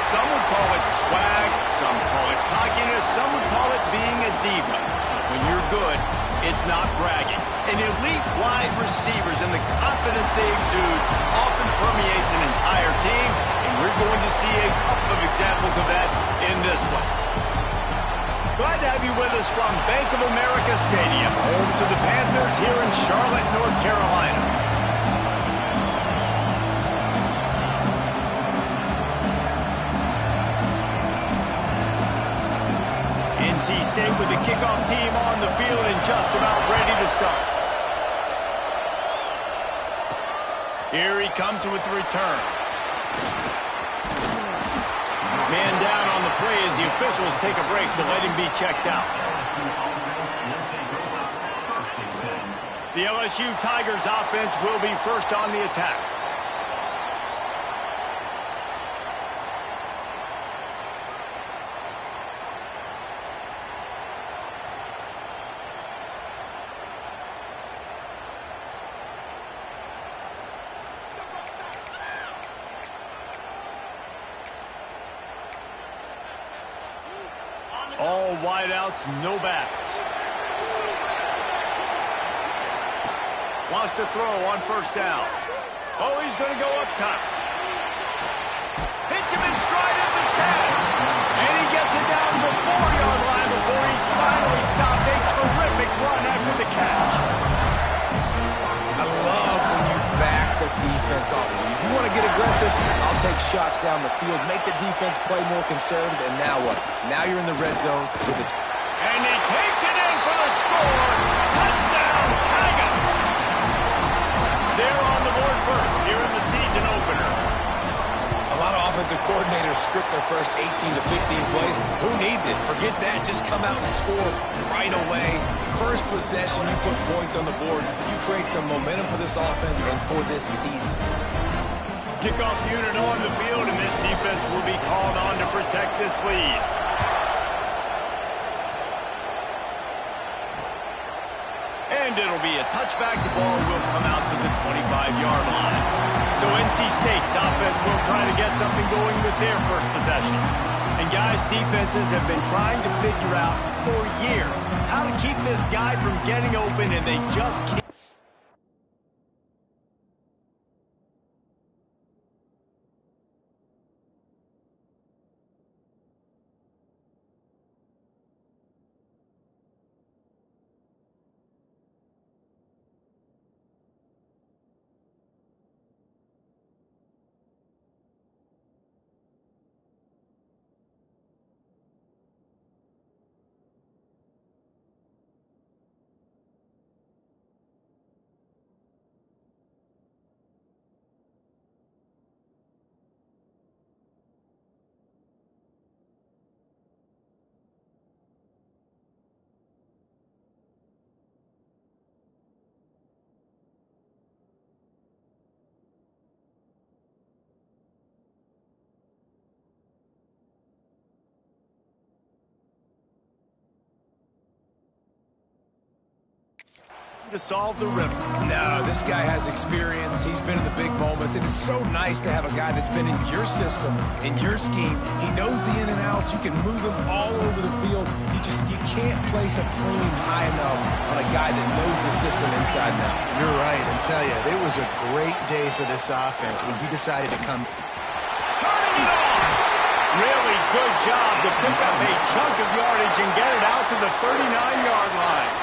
Some would call it swag, some call it cockiness, some would call it being a diva. When you're good, it's not bragging. And elite wide receivers and the confidence they exude often permeates an entire team, and we're going to see a couple of examples of that in this one. Glad to have you with us from Bank of America Stadium, home to the Panthers here in Charlotte, North Carolina. NC State with the kickoff team on the field and just about ready to start. Here he comes with the return. Man down on the play as the officials take a break to let him be checked out. The LSU Tigers offense will be first on the attack. All wideouts, no backs. Wants to throw on first down. Oh, he's going to go up top. Hits him in stride at the 10. And he gets it down to the 4-yard line before he's finally stopped. A terrific run after the catch. I love when you back the defense off. If you want to get aggressive, I'll take shots down the field, make the defense play more conservative, and now what? Now you're in the red zone with it. And he takes it in for the score. Touchdown, Tigers. They're on the board first here in the season opener. A lot of offensive coordinators script their first 18 to 15 plays. Who needs it? Forget that. Just come out and score right away. First possession, you put points on the board. You create some momentum for this offense and for this season. Kickoff unit on the field, and this defense will be called on to protect this lead. And it'll be a touchback. The ball will come out to the 25-yard line. So NC State's offense will try to get something going with their first possession. And guys, defenses have been trying to figure out for years how to keep this guy from getting open, and they just can't. To solve the riddle. No, this guy has experience. He's been in the big moments. It is so nice to have a guy that's been in your system, in your scheme. He knows the in and outs. You can move him all over the field. You can't place a premium high enough on a guy that knows the system inside and out. You're right, and tell you, it was a great day for this offense when he decided to come. Turning it on! Really good job to pick up a chunk of yardage and get it out to the 39-yard line.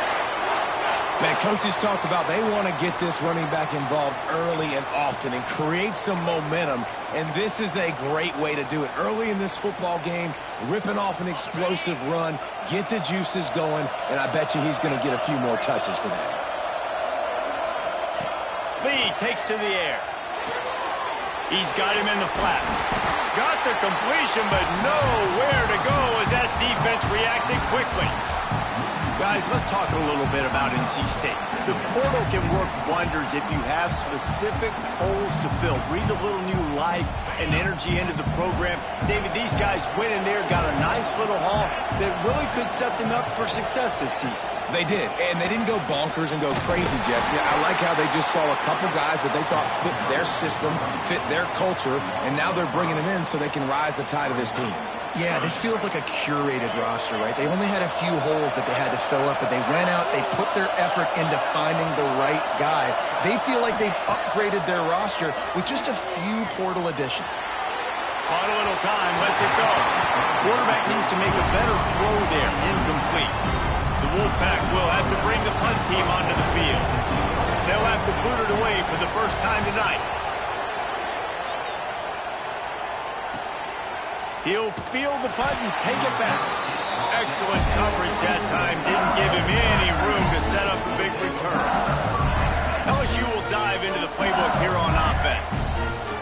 Man, coaches talked about they want to get this running back involved early and often and create some momentum, and this is a great way to do it. Early in this football game, ripping off an explosive run, get the juices going, and I bet you he's going to get a few more touches today. Lee takes to the air. He's got him in the flat. Got the completion, but nowhere to go as that defense reacted quickly. Guys, let's talk a little bit about NC State. The portal can work wonders if you have specific holes to fill. Breathe a little new life and energy into the program. David, these guys went in there, got a nice little haul that really could set them up for success this season. They did, and they didn't go bonkers and go crazy, Jesse. I like how they just saw a couple guys that they thought fit their system, fit their culture, and now they're bringing them in so they can rise the tide of this team. Yeah, this feels like a curated roster, right? They only had a few holes that they had to fill up, but they went out, they put their effort into finding the right guy. They feel like they've upgraded their roster with just a few portal additions. On a little time, lets it go. Quarterback needs to make a better throw there, incomplete. The Wolfpack will have to bring the punt team onto the field. They'll have to boot it away for the first time tonight. He'll field the punt and take it back. Excellent coverage that time. Didn't give him any room to set up a big return. LSU will dive into the playbook here on offense.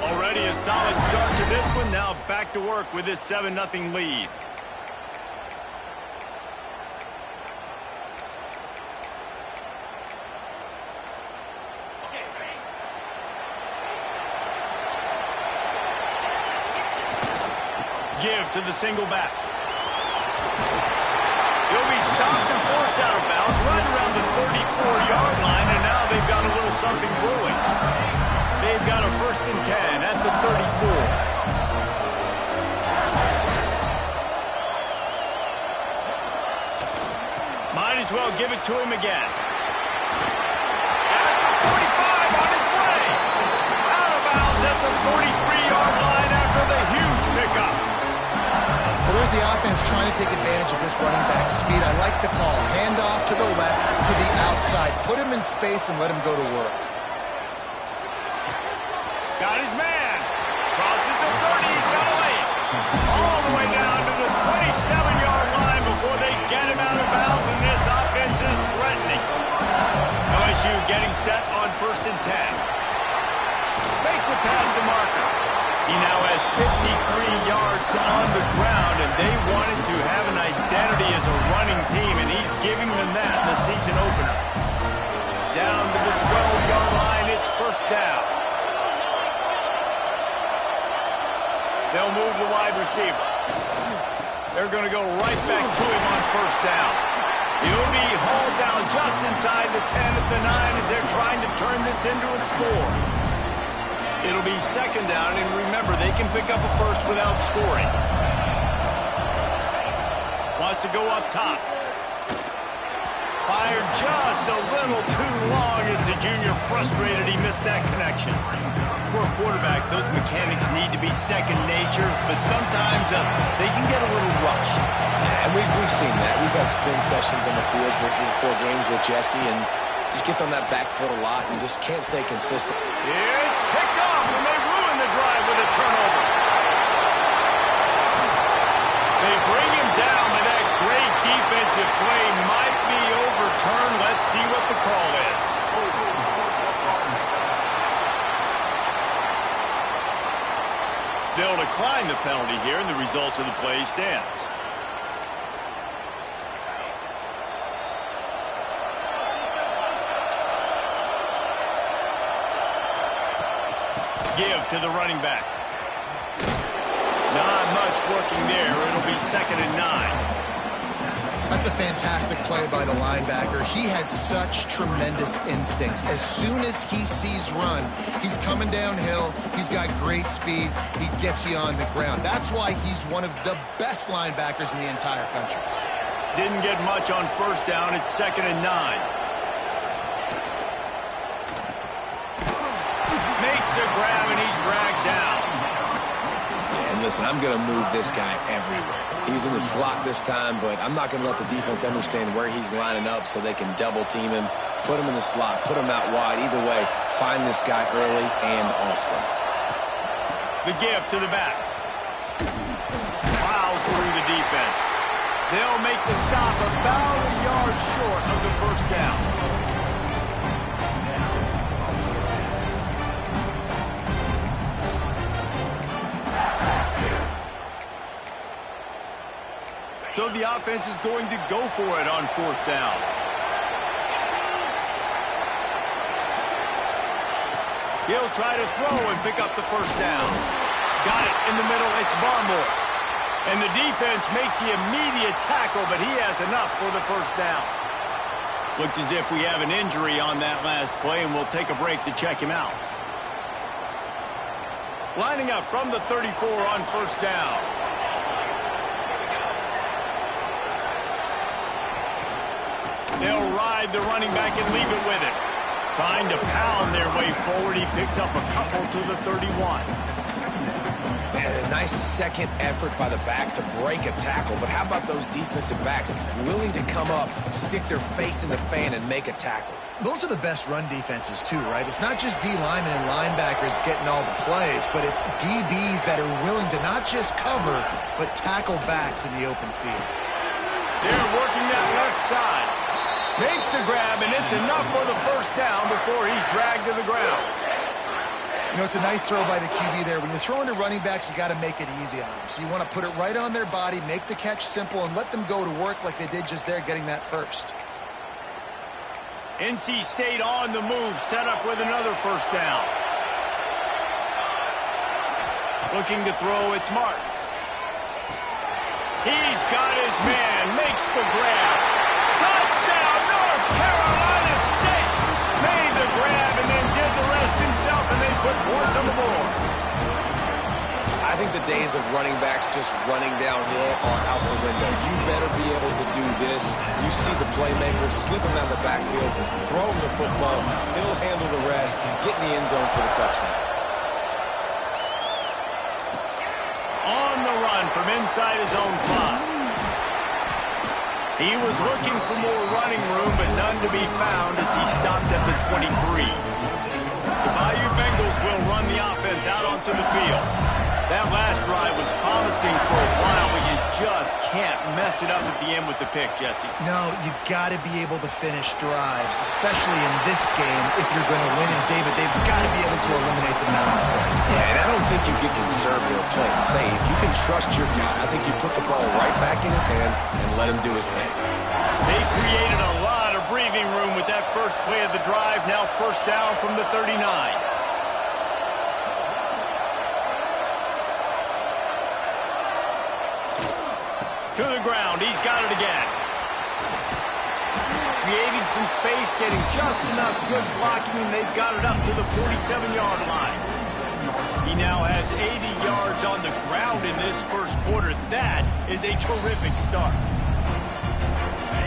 Already a solid start to this one. Now back to work with this 7-0 lead. Give to the single back. He'll be stopped and forced out of bounds right around the 34-yard line, and now they've got a little something brewing. They've got a 1st and 10 at the 34. Might as well give it to him again. At the 45 on his way. Out of bounds at the 43-yard line after the huge pickup. Well, there's the offense trying to take advantage of this running back speed. I like the call. Hand off to the left, to the outside. Put him in space and let him go to work. Got his man. Crosses the 30. He's got to lay it. All the way down to the 27-yard line before they get him out of bounds, and this offense is threatening. LSU getting set on 1st and 10. Makes it past the marker. He now has 53 yards on the ground, and they wanted to have an identity as a running team, and he's giving them that in the season opener. Down to the 12-yard line, it's 1st down. They'll move the wide receiver. They're going to go right back to him on 1st down. He'll be hauled down just inside the 10 at the 9 as they're trying to turn this into a score. It'll be 2nd down, and remember, they can pick up a 1st without scoring. Wants to go up top. Fired just a little too long as the junior frustrated he missed that connection. For a quarterback, those mechanics need to be second nature, but sometimes they can get a little rushed. Yeah, and we've seen that. We've had spin sessions on the field before games with Jesse, and just gets on that back foot a lot and just can't stay consistent. It's picked off, and they ruin the drive with a turnover. They bring him down, but that great defensive play might be overturned. Let's see what the call is. They'll decline the penalty here, and the result of the play stands. Give to the running back. Not much working there. It'll be 2nd and 9. That's a fantastic play by the linebacker. He has such tremendous instincts. As soon as he sees run, he's coming downhill. He's got great speed. He gets you on the ground. That's why he's one of the best linebackers in the entire country. Didn't get much on 1st down. It's 2nd and 9. Makes a grab, and he's dragged down. Yeah, and listen, I'm going to move this guy everywhere. He's in the slot this time, but I'm not going to let the defense understand where he's lining up so they can double team him, put him in the slot, put him out wide. Either way, find this guy early and often. The give to the back. Plows through the defense. They'll make the stop about a yard short of the 1st down. So the offense is going to go for it on 4th down. He'll try to throw and pick up the 1st down. Got it in the middle. It's Barmore. And the defense makes the immediate tackle, but he has enough for the 1st down. Looks as if we have an injury on that last play, and we'll take a break to check him out. Lining up from the 34 on 1st down. They'll ride the running back and leave it with him. Trying to pound their way forward. He picks up a couple to the 31. And a nice second effort by the back to break a tackle. But how about those defensive backs willing to come up, stick their face in the fan, and make a tackle? Those are the best run defenses, too, right? It's not just D linemen and linebackers getting all the plays, but it's DBs that are willing to not just cover, but tackle backs in the open field. They're working that left side. Makes the grab, and it's enough for the 1st down before he's dragged to the ground. You know, it's a nice throw by the QB there. When you're throwing to running backs, you got to make it easy on them. So you want to put it right on their body, make the catch simple, and let them go to work like they did just there, getting that 1st. NC State on the move, set up with another 1st down. Looking to throw, it's Marks. He's got his man, makes the grab. Touchdown, North Carolina State! Made the grab and then did the rest himself, and they put points on the board. I think the days of running backs just running downhill are out the window. You better be able to do this. You see the playmaker, slip him out of the backfield, throw him the football, he'll handle the rest, get in the end zone for the touchdown. On the run from inside his own 5. He was looking for more running room, but none to be found as he stopped at the 23. The Bayou Bengals will run the offense out onto the field. That last drive was promising for a while, but you just can't mess it up at the end with the pick, Jesse. No, you got to be able to finish drives, especially in this game if you're going to win. And, David, they've got to be able to eliminate the mistakes. Yeah, and I don't think you get conservative or play it safe. You can trust your guy. I think you put the ball right back in his hands and let him do his thing. They created a lot of breathing room with that first play of the drive. Now 1st down from the 39. To the ground. He's got it again. Creating some space, getting just enough good blocking, and they've got it up to the 47-yard line. He now has 80 yards on the ground in this 1st quarter. That is a terrific start.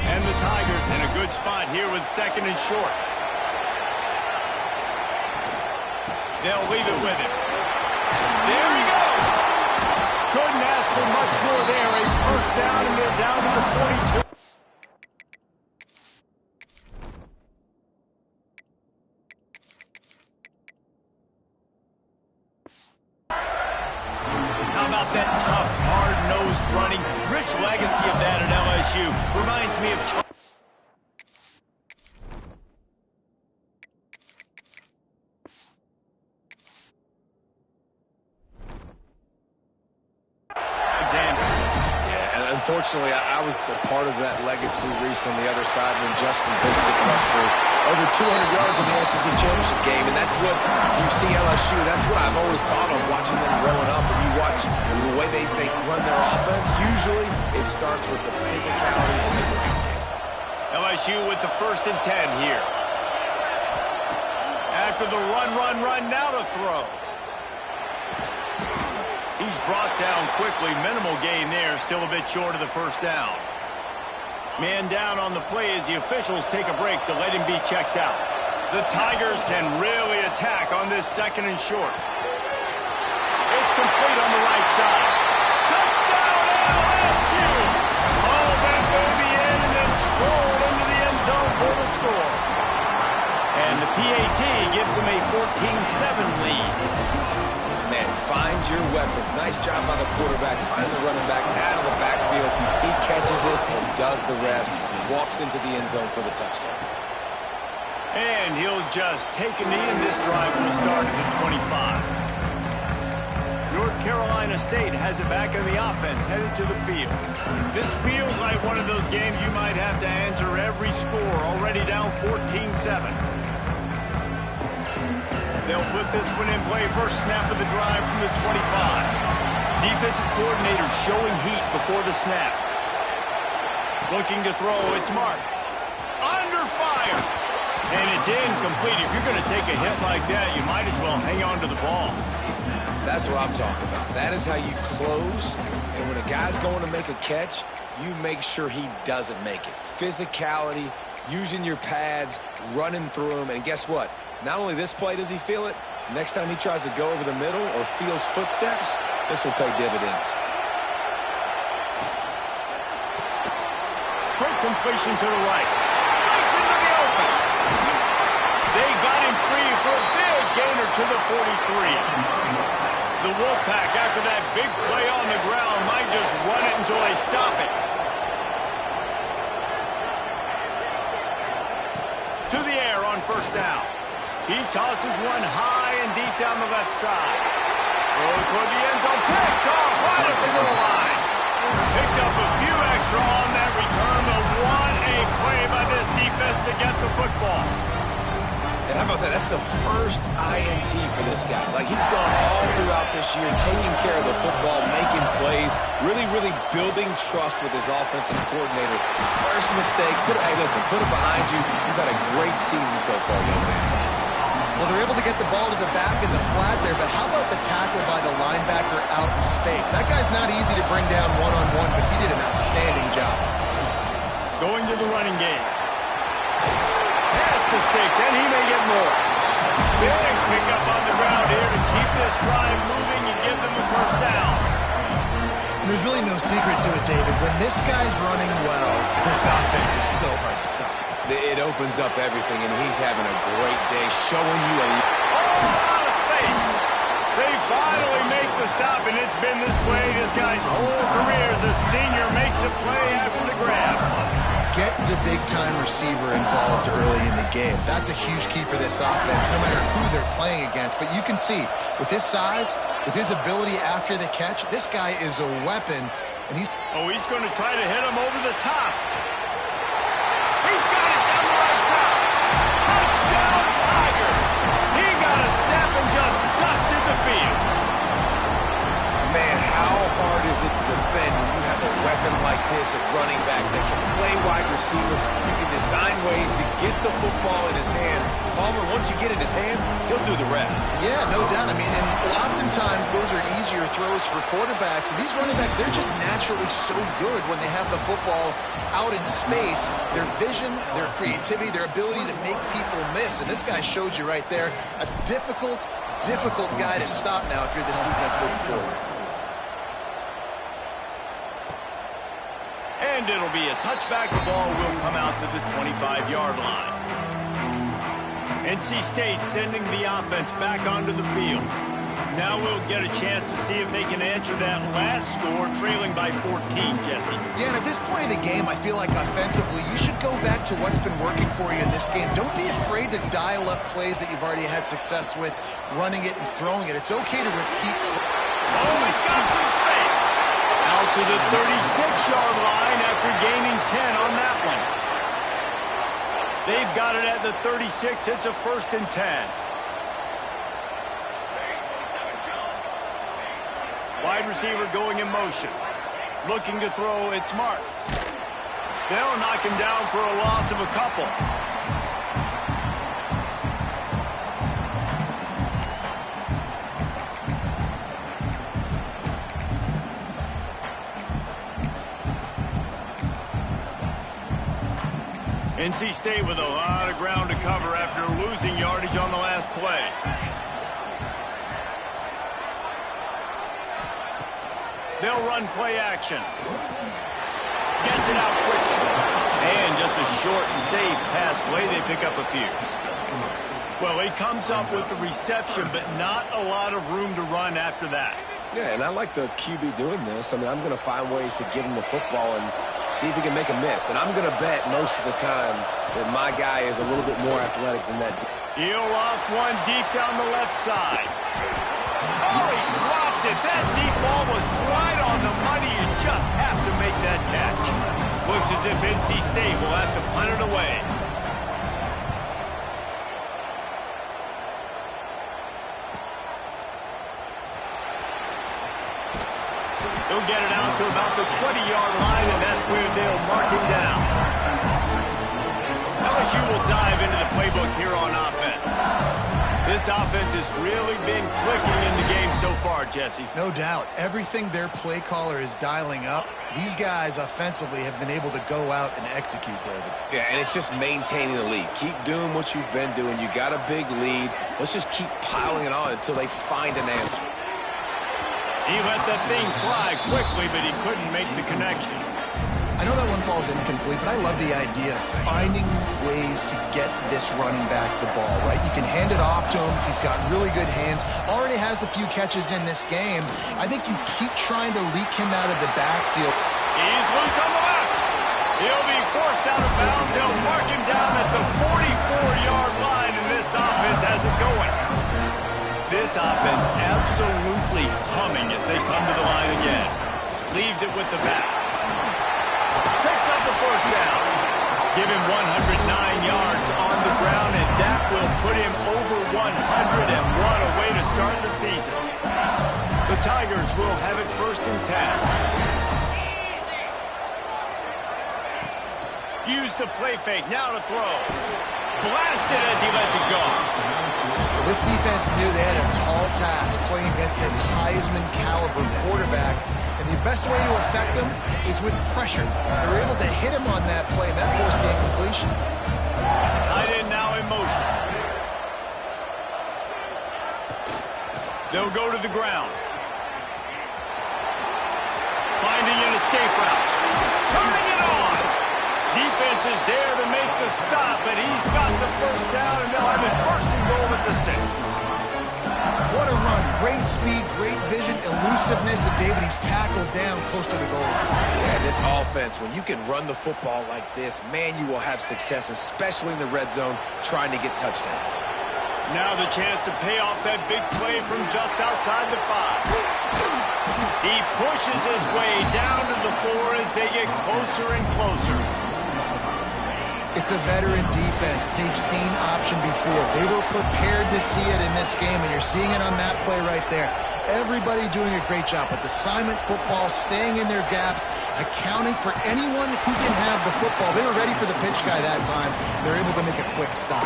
And the Tigers in a good spot here with 2nd and short. They'll leave it with him. There he goes. Couldn't ask for much more there. A 1st down, and they're down to the 42. How about that tough, hard-nosed running? Rich legacy of that at LSU. Reminds me of... Unfortunately, I was a part of that legacy, Reese, on the other side when Justin Vincent rushed for over 200 yards in the SEC championship game, and that's what you see LSU. That's what I've always thought of watching them growing up. And you watch the way they run their offense, usually it starts with the physicality and the ground game. LSU with the 1st and 10 here. After the run, now to throw. He's brought down quickly. Minimal gain there. Still a bit short of the 1st down. Man down on the play as the officials take a break to let him be checked out. The Tigers can really attack on this 2nd and short. It's complete on the right side. Touchdown, LSU! All that baby in and then strolled into the end zone for the score. And the PAT gives them a 14-7 lead. Man, find your weapons. Nice job by the quarterback. Find the running back out of the backfield. He catches it and does the rest. Walks into the end zone for the touchdown. And he'll just take a knee, and this drive will start at the 25. North Carolina State has it back in the offense, headed to the field. This feels like one of those games you might have to answer every score, already down 14-7. They'll put this one in play. First snap of the drive from the 25. Defensive coordinator showing heat before the snap. Looking to throw, it's Marks. Under fire. And it's incomplete. If you're going to take a hit like that, you might as well hang on to the ball. That's what I'm talking about. That is how you close. And when a guy's going to make a catch, you make sure he doesn't make it. Physicality, using your pads, running through them. And guess what? Not only this play does he feel it, next time he tries to go over the middle or feels footsteps, this will pay dividends. Quick completion to the right. Breaks into the open. They got him free for a big gainer to the 43. The Wolfpack, after that big play on the ground, might just run it until they stop it. To the air on first down. He tosses one high and deep down the left side. Throws toward the end zone. Picked off right at the goal line. Picked up a few extra on that return, but what a play by this defense to get the football. And how about that? That's the first INT for this guy. Like, he's gone all throughout this year, taking care of the football, making plays, really building trust with his offensive coordinator. First mistake, hey, listen, put it behind you. You've had a great season so far, young man. Well, they're able to get the ball to the back in the flat there, but how about the tackle by the linebacker out in space? That guy's not easy to bring down one-on-one, but he did an outstanding job. Going to the running game. Pass the sticks, and he may get more. Big pickup on the ground here to keep this drive moving and give them a first down. There's really no secret to it, David. When this guy's running well, this offense is so hard to stop. It opens up everything, and he's having a great day, showing you a... Oh, out of space. They finally make the stop, and it's been this way this guy's whole career as a senior makes a play after the grab. Get the big-time receiver involved early in the game. That's a huge key for this offense, no matter who they're playing against. But you can see, with his size, with his ability after the catch, this guy is a weapon, and he's... Oh, he's going to try to hit him over the top. He's got it down the right side. Touchdown, Tigers. He got a step and just dusted the field. Man, how hard is it to defend when you have a weapon like this at running back that can play wide receiver? You can design ways to get the football in his hand. Palmer, once you get in his hands, he'll do the rest. Yeah, no doubt. I mean, and oftentimes those are easier throws for quarterbacks. And these running backs, they're just naturally so good when they have the football out in space. Their vision, their creativity, their ability to make people miss. And this guy showed you right there, a difficult guy to stop now if you're this defense moving forward. And it'll be a touchback. The ball will come out to the 25-yard line. NC State sending the offense back onto the field. Now we'll get a chance to see if they can answer that last score, trailing by 14, Jesse. Yeah, and at this point in the game, I feel like offensively, you should go back to what's been working for you in this game. Don't be afraid to dial up plays that you've already had success with, running it and throwing it. It's okay to repeat. Oh, he's got some space. Out to the 36-yard line after gaining 10 on that one. They've got it at the 36. It's a 1st and 10. Wide receiver going in motion. Looking to throw, it's Marks. They'll knock him down for a loss of a couple. NC State with a lot of ground to cover after losing yardage on the last play. They'll run play action. Gets it out quickly. And just a short and safe pass play. They pick up a few. Well, he comes up with the reception, but not a lot of room to run after that. Yeah, and I like the QB doing this. I mean, I'm going to find ways to give him the football and see if he can make a miss. And I'm going to bet most of the time that my guy is a little bit more athletic than that. He'll loft one deep down the left side. Oh, he dropped it. That ball was right on the money. You just have to make that catch. Looks as if NC State will have to punt it away. They'll get it out to about the 20-yard line, and that's where they'll mark him down. LSU will dive into the playbook here on offense. This offense has really been clicking in the game so far, Jesse. No doubt. Everything their play caller is dialing up, these guys offensively have been able to go out and execute, David. Yeah, and it's just maintaining the lead. Keep doing what you've been doing. You got a big lead. Let's just keep piling it on until they find an answer. He let that thing fly quickly, but he couldn't make the connection. I know that one falls incomplete, but I love the idea of finding ways to get this running back the ball, right? You can hand it off to him. He's got really good hands. Already has a few catches in this game. I think you keep trying to leak him out of the backfield. He's loose on the left. He'll be forced out of bounds. They'll mark him down at the 44-yard line, and this offense has it going. This offense absolutely humming as they come to the line again. Leaves it with the back. Picks up the first down. Give him 109 yards on the ground, and that will put him over 100, and what a way to start the season. The Tigers will have it 1st and 10. Use the play fake, now to throw. Blasted as he lets it go. This defense knew they had a tall task playing against this Heisman caliber quarterback, and the best way to affect him is with pressure. They were able to hit him on that play, and that forced the incompletion. Tight end now in motion. They'll go to the ground. Finding an escape route. Turning it on. Defense is there to make the stop, and he's got the first down, and they'll have it 1st and goal at the 6. What a run. Great speed, great vision, elusiveness, and David, he's tackled down close to the goal line. Yeah, this offense, when you can run the football like this, man, you will have success, especially in the red zone, trying to get touchdowns. Now the chance to pay off that big play from just outside the 5. He pushes his way down to the 4 as they get closer and closer. It's a veteran defense. They've seen option before. They were prepared to see it in this game, and you're seeing it on that play right there. Everybody doing a great job with assignment football, staying in their gaps, accounting for anyone who can have the football. They were ready for the pitch guy that time. They're able to make a quick stop.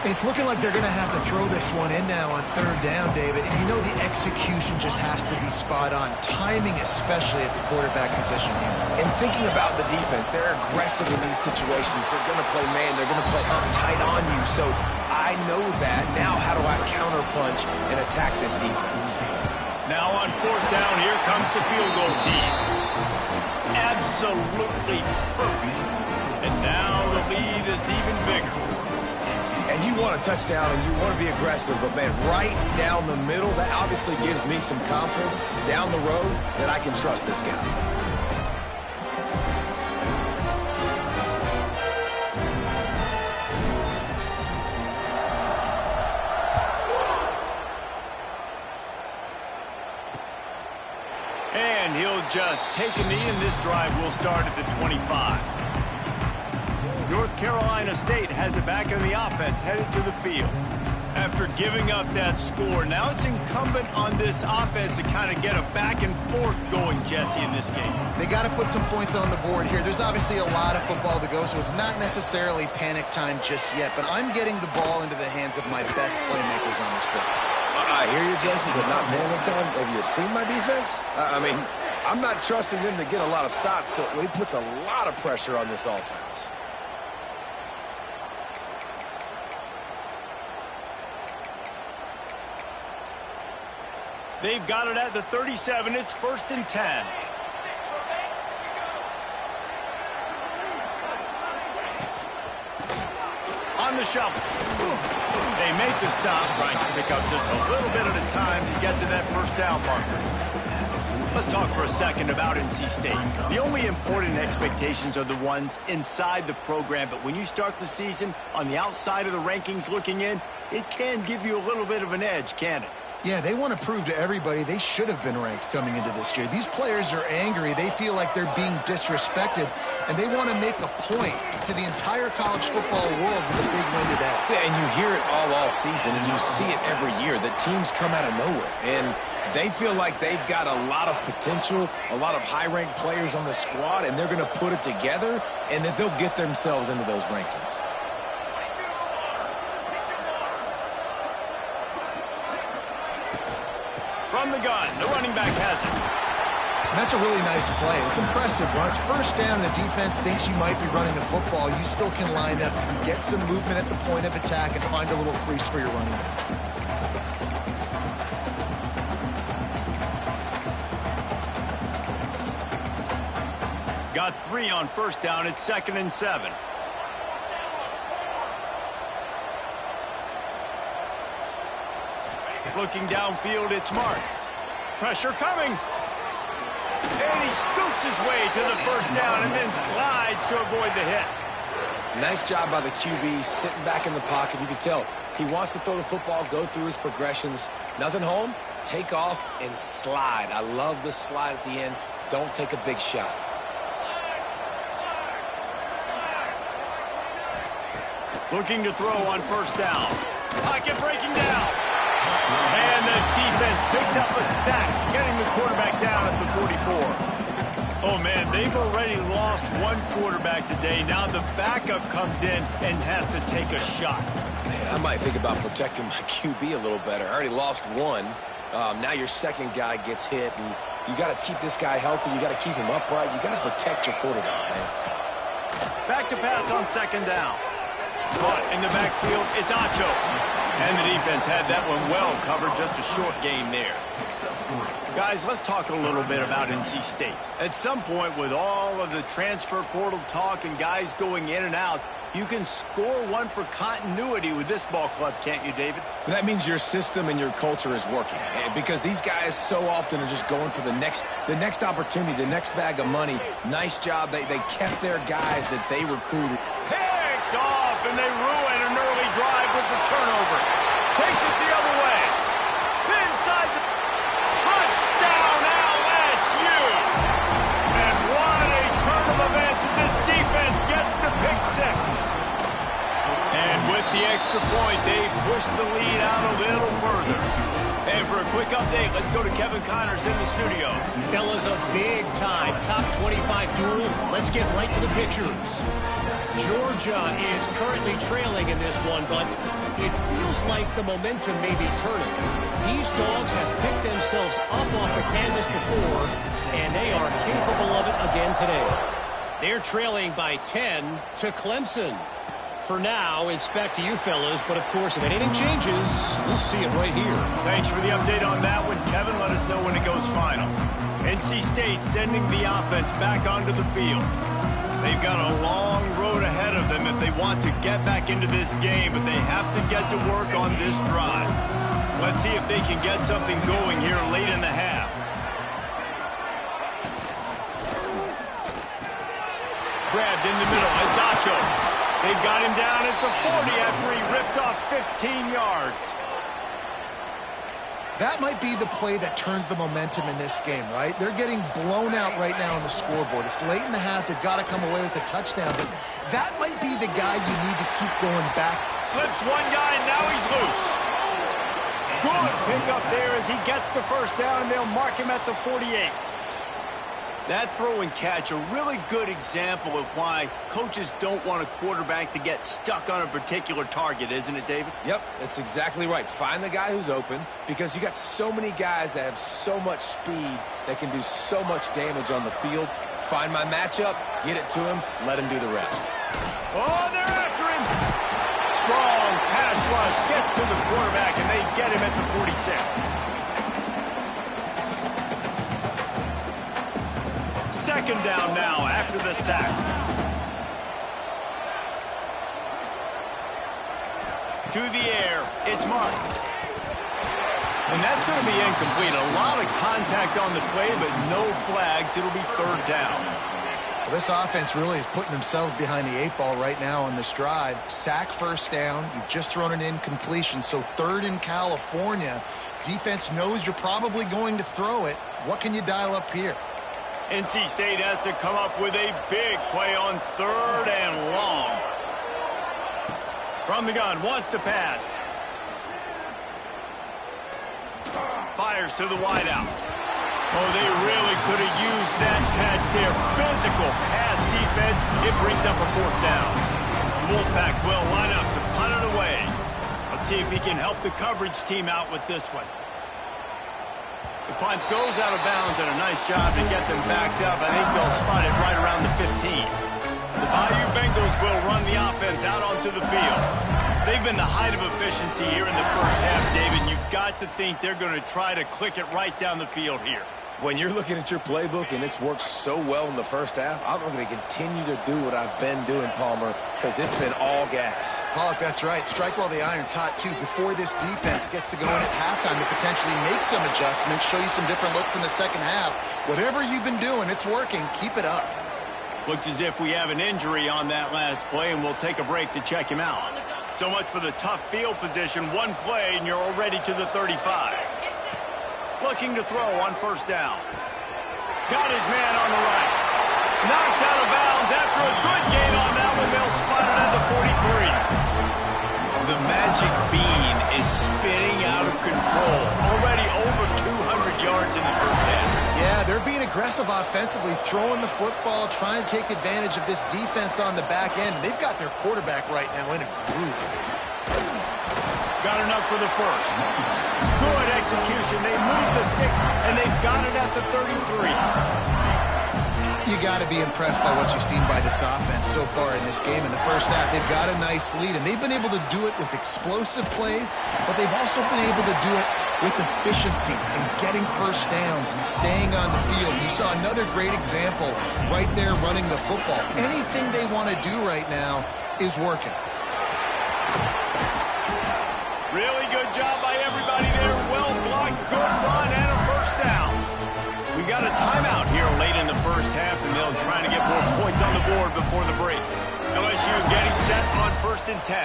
It's looking like they're going to have to throw this one in now on 3rd down, David. And you know the execution just has to be spot on. Timing, especially at the quarterback position here. And thinking about the defense, they're aggressive in these situations. They're going to play man. They're going to play up tight on you. So I know that. Now how do I counterpunch and attack this defense? Now on 4th down, here comes the field goal team. Absolutely perfect. And now the lead is even bigger. And you want a touchdown and you want to be aggressive, but, man, right down the middle, that obviously gives me some confidence down the road that I can trust this guy. And he'll just take a knee, and this drive will start at the 25. North Carolina State has it back in the offense, headed to the field. After giving up that score, now it's incumbent on this offense to kind of get a back and forth going, Jesse, in this game. They got to put some points on the board here. There's obviously a lot of football to go, so it's not necessarily panic time just yet, but I'm getting the ball into the hands of my best playmakers on this play. I hear you, Jesse, but not panic time. Have you seen my defense? I mean, I'm not trusting them to get a lot of stops, so it puts a lot of pressure on this offense. They've got it at the 37. It's 1st and 10. On the shuffle. They make the stop, trying to pick up just a little bit at a time to get to that 1st down marker. Let's talk for a second about NC State. The only important expectations are the ones inside the program, but when you start the season on the outside of the rankings looking in, it can give you a little bit of an edge, can't it? Yeah, they want to prove to everybody they should have been ranked coming into this year. These players are angry. They feel like they're being disrespected, and they want to make a point to the entire college football world with a big win today. Yeah, and you hear it all season, and you see it every year, that teams come out of nowhere. And they feel like they've got a lot of potential, a lot of high-ranked players on the squad, and they're going to put it together, and that they'll get themselves into those rankings. From the gun, the running back has it. And that's a really nice play. It's impressive. When it's first down and the defense thinks you might be running the football, you still can line up and get some movement at the point of attack and find a little crease for your running back. Got 3 on first down. It's 2nd and 7. Looking downfield, it's Marks. Pressure coming. And he scoots his way to the first down and then slides to avoid the hit. Nice job by the QB, sitting back in the pocket. You can tell he wants to throw the football, go through his progressions. Nothing home, take off, and slide. I love the slide at the end. Don't take a big shot. Looking to throw on first down. Pocket breaking down. And the defense picks up a sack, getting the quarterback down at the 44. Oh, man, they've already lost one quarterback today. Now the backup comes in and has to take a shot. Man, I might think about protecting my QB a little better. I already lost one. Now your second guy gets hit, and you got to keep this guy healthy. You got to keep him upright. You got to protect your quarterback, man. Back to pass on second down. Caught in the backfield, it's Acho. And the defense had that one well covered, just a short game there. Guys, let's talk a little bit about NC State. At some point, with all of the transfer portal talk and guys going in and out, you can score one for continuity with this ball club, can't you, David? That means your system and your culture is working, because these guys so often are just going for the next opportunity, the next bag of money. Nice job. They kept their guys that they recruited. Picked off, and they ruin an early drive with the turnover. Takes it the other way. Inside the touchdown, LSU. And what a turn of events as this defense gets to pick 6. And with the extra point, they push the lead out a little further. And for a quick update, let's go to Kevin Connors in the studio. Fellas, a big-time top 25 duel. Let's get right to the pictures. Georgia is currently trailing in this one, but it feels like the momentum may be turning. These dogs have picked themselves up off the canvas before, and they are capable of it again today. They're trailing by 10 to Clemson. For now, it's back to you fellas, but of course, if anything changes, we'll see it right here. Thanks for the update on that one, Kevin. Let us know when it goes final. NC State sending the offense back onto the field. They've got a long road ahead of them if they want to get back into this game, but they have to get to work on this drive. Let's see if they can get something going here late in the half. Grabbed in the middle. It's Acho. They've got him down at the 40 after he ripped off 15 yards. That might be the play that turns the momentum in this game, right? They're getting blown out right now on the scoreboard. It's late in the half. They've got to come away with a touchdown, but that might be the guy you need to keep going back. Slips one guy, and now he's loose. Good pick up there as he gets the first down, and they'll mark him at the 48. That throw and catch, a really good example of why coaches don't want a quarterback to get stuck on a particular target, isn't it, David? Yep, that's exactly right. Find the guy who's open, because you got so many guys that have so much speed that can do so much damage on the field. Find my matchup, get it to him, let him do the rest. Oh, they're after him. Strong pass rush gets to the quarterback, and they get him at the 46. Second down now after the sack. To the air, it's Marks. And that's going to be incomplete. A lot of contact on the play, but no flags. It'll be third down. Well, this offense really is putting themselves behind the 8 ball right now on this drive. Sack first down. You've just thrown an incompletion, so third in California. Defense knows you're probably going to throw it. What can you dial up here? NC State has to come up with a big play on 3rd and long. From the gun, wants to pass. Fires to the wideout. Oh, they really could have used that catch there. Physical pass defense. It brings up a 4th down. Wolfpack will line up to punt it away. Let's see if he can help the coverage team out with this one. The punt goes out of bounds, and a nice job to get them backed up. I think they'll spot it right around the 15. The Bayou Bengals will run the offense out onto the field. They've been the height of efficiency here in the first half, David. You've got to think they're going to try to click it right down the field here. When you're looking at your playbook and it's worked so well in the first half, I'm going to continue to do what I've been doing, Palmer, because it's been all gas. Pollock, that's right. Strike while the iron's hot, too. Before this defense gets to go in at halftime to potentially make some adjustments, show you some different looks in the second half. Whatever you've been doing, it's working. Keep it up. Looks as if we have an injury on that last play, and we'll take a break to check him out. So much for the tough field position. One play, and you're already to the 35. Looking to throw on 1st down. Got his man on the right. Knocked out of bounds after a good gain on that one. They'll spot it at the 43. The magic bean is spinning out of control. Already over 200 yards in the first half. Yeah, they're being aggressive offensively, throwing the football, trying to take advantage of this defense on the back end. They've got their quarterback right now in a groove. Got enough for the first. Good execution. They move the sticks, and they've got it at the 33. You got to be impressed by what you've seen by this offense so far in this game. In the first half, they've got a nice lead, and they've been able to do it with explosive plays, but they've also been able to do it with efficiency and getting first downs and staying on the field. You saw another great example right there running the football. Anything they want to do right now is working. Really good job by everybody there. Well blocked, good run, and a first down. We got a timeout here late in the first half, and they'll try to get more points on the board before the break. LSU getting set on 1st and 10.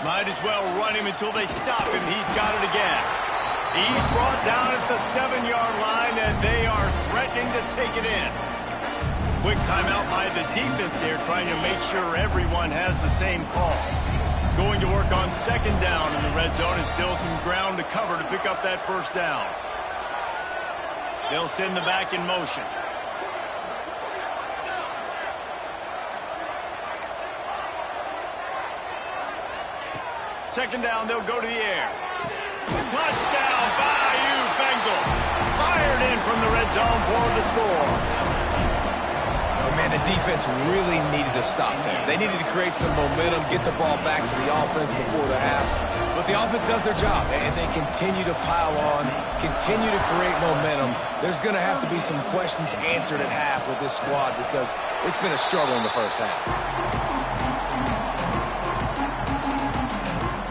Might as well run him until they stop him. He's got it again. He's brought down at the 7-yard line, and they are threatening to take it in. Quick timeout by the defense there, trying to make sure everyone has the same call. Going to work on 2nd down in the red zone, and still some ground to cover to pick up that first down. They'll send the back in motion. Second down, they'll go to the air. Touchdown, Bayou Bengals. Fired in from the red zone for the score. Oh, man, the defense really needed to stop there. They needed to create some momentum, get the ball back to the offense before the half. But the offense does their job, and they continue to pile on, continue to create momentum. There's going to have to be some questions answered at half with this squad because it's been a struggle in the first half.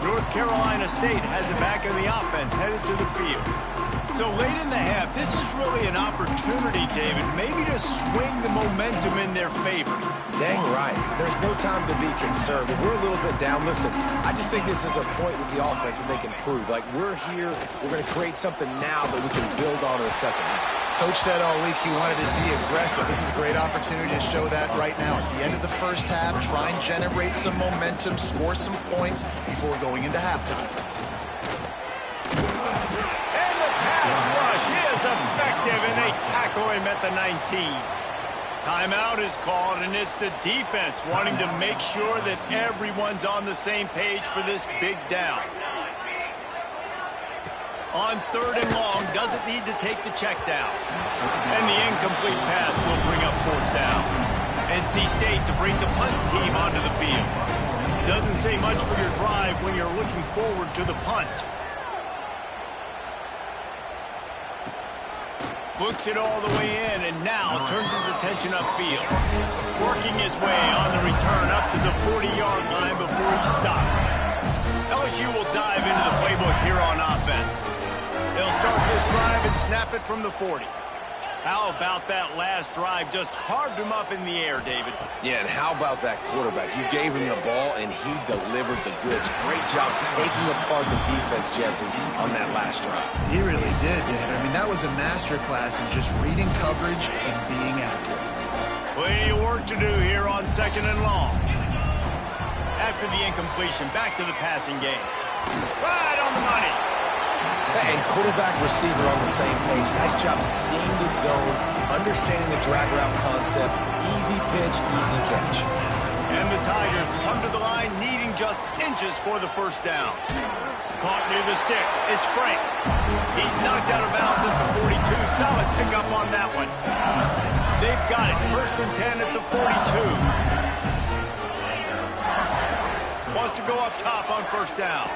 North Carolina State has it back in the offense, headed to the field. So late in the half, this is really an opportunity, David, maybe to swing the momentum in their favor. Dang right. There's no time to be concerned. If we're a little bit down, listen, I just think this is a point with the offense that they can prove. Like, we're here, we're going to create something now that we can build on in the second half. Coach said all week he wanted to be aggressive. This is a great opportunity to show that right now. At the end of the first half, try and generate some momentum, score some points before going into halftime. And the pass rush is effective, and they tackle him at the 19. Timeout is called, and it's the defense wanting to make sure that everyone's on the same page for this big down. On 3rd and long, doesn't need to take the check down. And the incomplete pass will bring up 4th down. NC State to bring the punt team onto the field. Doesn't say much for your drive when you're looking forward to the punt. Looks it all the way in, and now turns his attention upfield. Working his way on the return up to the 40-yard line before he stops. LSU will dive into the playbook here on offense. They'll start this drive and snap it from the 40. How about that last drive? Just carved him up in the air, David. Yeah, and how about that quarterback? You gave him the ball, and he delivered the goods. Great job taking apart the defense, Jesse, on that last drive. He really did, David. I mean, that was a masterclass in just reading coverage and being accurate. Plenty of work to do here on 2nd and long. After the incompletion, back to the passing game. Right on the money. And quarterback receiver on the same page. Nice job seeing the zone, understanding the drag route concept. Easy pitch, easy catch. And the Tigers come to the line needing just inches for the first down. Caught near the sticks. It's Frank. He's knocked out of bounds at the 42. Solid pickup on that one. They've got it. 1st and 10 at the 42. Wants to go up top on 1st down.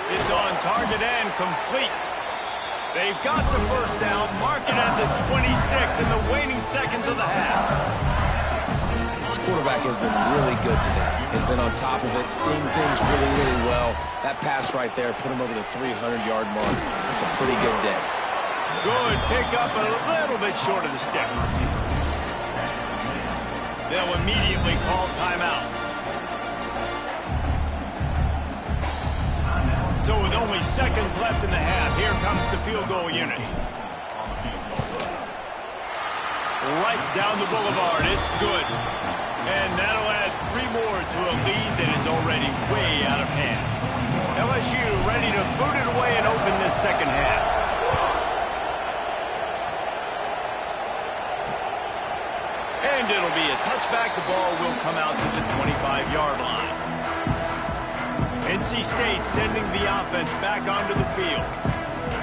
It's on target and complete. They've got the 1st down, mark it at the 26 in the waning seconds of the half. This quarterback has been really good today. He's been on top of it, seeing things really, really well. That pass right there put him over the 300-yard mark. That's a pretty good day. Good pickup, a little bit short of the sticks. They'll immediately call timeout. So with only seconds left in the half, here comes the field goal unit. Right down the boulevard, it's good. And that'll add 3 more to a lead that is already way out of hand. LSU ready to boot it away and open this second half. And it'll be a touchback. The ball will come out to the 25-yard line. NC State sending the offense back onto the field.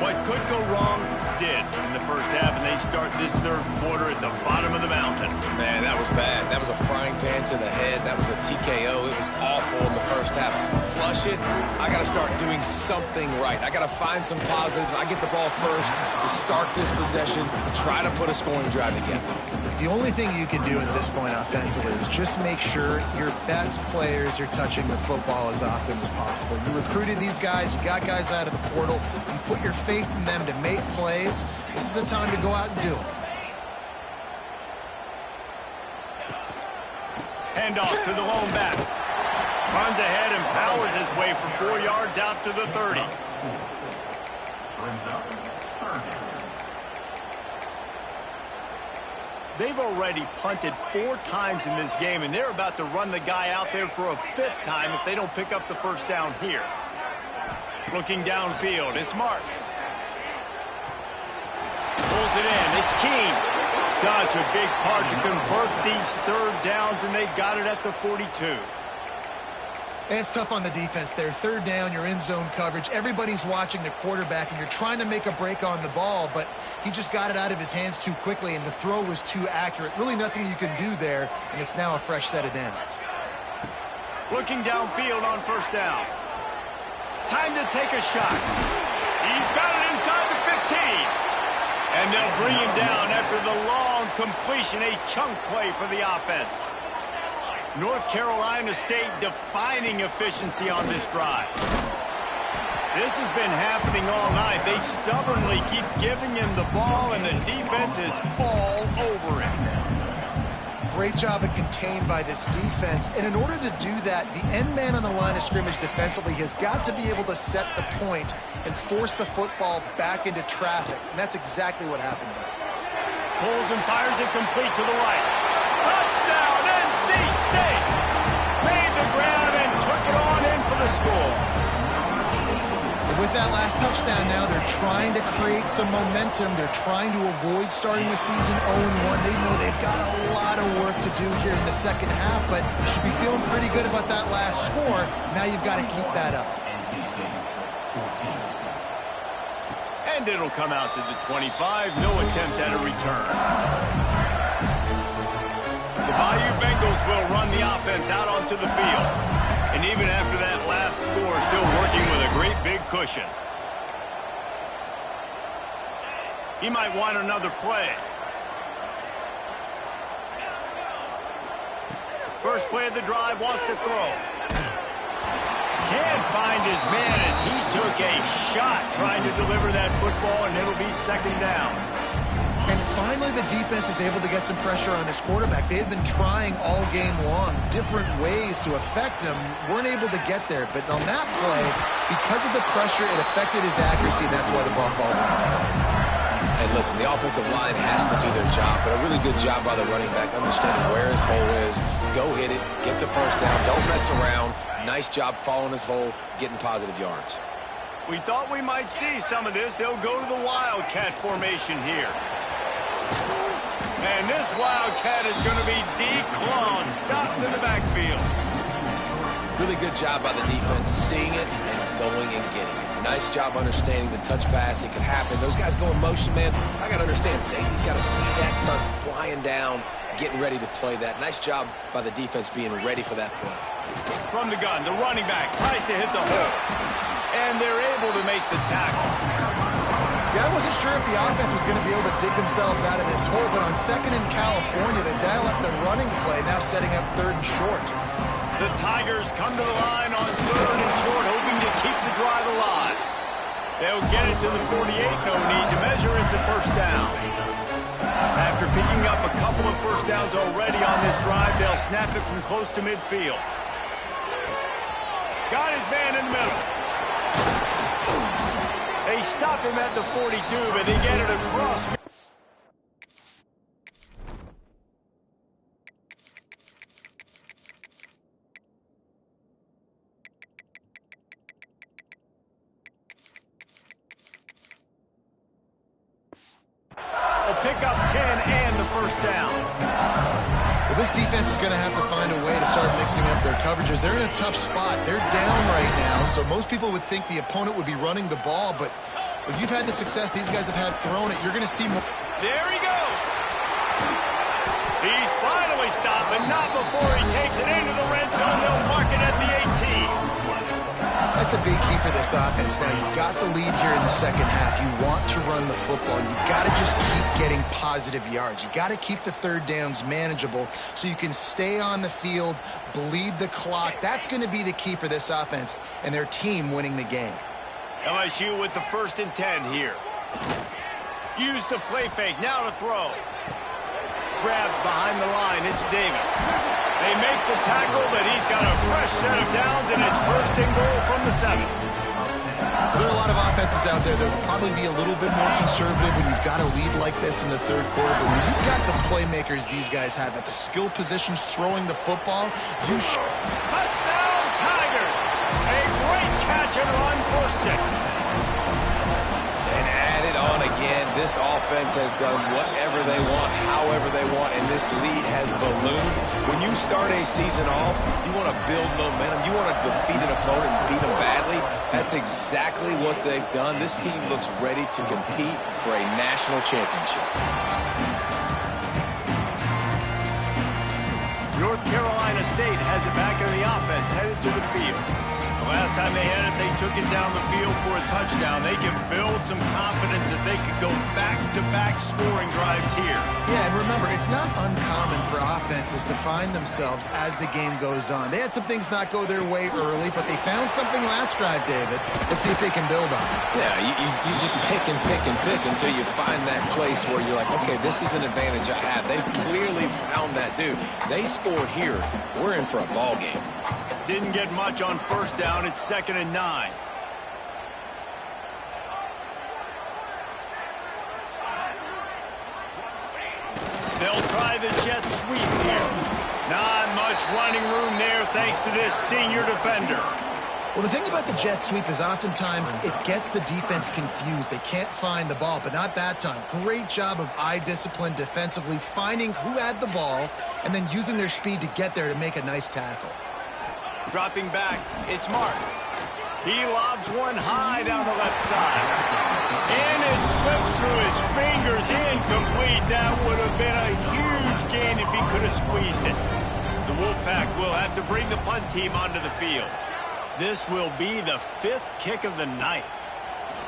What could go wrong did in the first half, and they start this 3rd quarter at the bottom of the mountain. Man, that was bad. That was a frying pan to the head. That was a TKO. It was awful in the first half. Flush it. I got to start doing something right. I got to find some positives. I get the ball first to start this possession, try to put a scoring drive together. The only thing you can do at this point offensively is just make sure your best players are touching the football as often as possible. You recruited these guys. You got guys out of the portal. You put your faith in them to make plays. This is a time to go out and do it. Hand off to the lone back. Runs ahead and powers his way for 4 yards out to the 30. They've already punted 4 times in this game, and they're about to run the guy out there for a 5th time if they don't pick up the 1st down here. Looking downfield, it's Marks. Pulls it in, it's Keene. Such a big part to convert these 3rd downs, and they got it at the 42. And it's tough on the defense there. 3rd down, you're in zone coverage. Everybody's watching the quarterback, and you're trying to make a break on the ball, but he just got it out of his hands too quickly, and the throw was too accurate. Really nothing you can do there, and it's now a fresh set of downs. Looking downfield on 1st down. Time to take a shot. He's got it inside the 15. And they'll bring him down after the long completion, a chunk play for the offense. North Carolina State defining efficiency on this drive. This has been happening all night. They stubbornly keep giving him the ball, and the defense is all over him. Great job of contained by this defense. And in order to do that, the end man on the line of scrimmage defensively has got to be able to set the point and force the football back into traffic. And that's exactly what happened there. Pulls and fires it complete to the right. Touchdown, NC State! Made the grab and took it on in for the score. With that last touchdown now, they're trying to create some momentum. They're trying to avoid starting the season 0-1. They know they've got a lot of work to do here in the second half, but you should be feeling pretty good about that last score. Now you've got to keep that up. And it'll come out to the 25. No attempt at a return. The Bayou Bengals will run the offense out onto the field. And even after that last score, still working with a great big cushion. He might want another play. First play of the drive, wants to throw. Can't find his man as he took a shot trying to deliver that football, and it'll be 2nd down. And finally the defense is able to get some pressure on this quarterback. They had been trying all game long different ways to affect him, weren't able to get there. But on that play, because of the pressure, it affected his accuracy. That's why the ball falls out. And listen, the offensive line has to do their job, but a really good job by the running back, understanding where his hole is. Go hit it, get the first down, don't mess around. Nice job following his hole, getting positive yards. We thought we might see some of this. They'll go to the Wildcat formation here. And this Wildcat is going to be declawed, stopped in the backfield. Really good job by the defense, seeing it and going and getting it. Nice job understanding the touch pass. It could happen. Those guys go in motion, man. I got to understand, safety's got to see that, start flying down, getting ready to play that. Nice job by the defense being ready for that play. From the gun, the running back tries to hit the hole. And they're able to make the tackle. Yeah, I wasn't sure if the offense was going to be able to dig themselves out of this hole, but on second in California, they dial up the running play, now setting up third and short. The Tigers come to the line on third and short, hoping to keep the drive alive. They'll get it to the 48, no need to measure it to first down. After picking up a couple of first downs already on this drive, they'll snap it from close to midfield. Got his man in the middle. They stop him at the 42, but they get it across. They'll pick up 10 and the first down. Well, this defense is going to have to find a way to start mixing up their coverages. They're in a tough spot. They're down right now, so most people would think the opponent would be running the ball, but if you've had the success these guys have had throwing it, you're going to see more. There he goes. He's finally stopped, but not before he takes it into the red zone. They'll mark it at the 18. That's a big key for this offense. Now, you've got the lead here in the second half. You want to run the football. You've got to just keep getting positive yards. You've got to keep the third downs manageable so you can stay on the field, bleed the clock. That's going to be the key for this offense and their team winning the game. LSU with the 1st and 10 here. Use the play fake. Now to throw. Grabbed behind the line. It's Davis. They make the tackle, but he's got a fresh set of downs, and it's 1st and goal from the 7. There are a lot of offenses out there that will probably be a little bit more conservative when you've got a lead like this in the third quarter. But when you've got the playmakers these guys have at the skill positions throwing the football, you touchdown Tigers! A great catch and run for 6. And add it on again. This offense has done whatever they want, however they want, and this lead has ballooned. When you start a season off, you want to build momentum. You want to defeat an opponent and beat them badly. That's exactly what they've done. This team looks ready to compete for a national championship. North Carolina State has it back in the offense, headed to the field. The last time they had it, they took it down the field for a touchdown. They can build some confidence that they could go back-to-back scoring drives here. Yeah, and remember, it's not uncommon for offenses to find themselves as the game goes on. They had some things not go their way early, but they found something last drive, David. Let's see if they can build on it. Yeah, you just pick and pick and pick until you find that place where you're like, okay, this is an advantage I have. They clearly found that dude. They score here. We're in for a ball game. Didn't get much on first down. It's 2nd and 9. They'll try the jet sweep here. Not much running room there thanks to this senior defender. Well, the thing about the jet sweep is oftentimes it gets the defense confused. They can't find the ball, but not that time. Great job of eye discipline defensively, finding who had the ball, and then using their speed to get there to make a nice tackle. Dropping back, it's Marks. He lobs one high down the left side. And it slips through his fingers, incomplete. That would have been a huge gain if he could have squeezed it. The Wolfpack will have to bring the punt team onto the field. This will be the 5th kick of the night.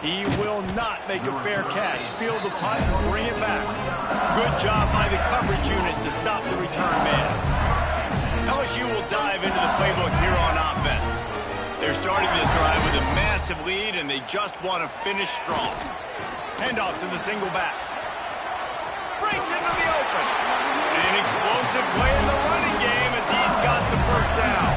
He will not make a fair catch. Field the punt and bring it back. Good job by the coverage unit to stop the return man. LSU will dive into the playbook here on offense. They're starting this drive with a massive lead, and they just want to finish strong. Handoff to the single back. Breaks it it playing the running game as he's got the first down.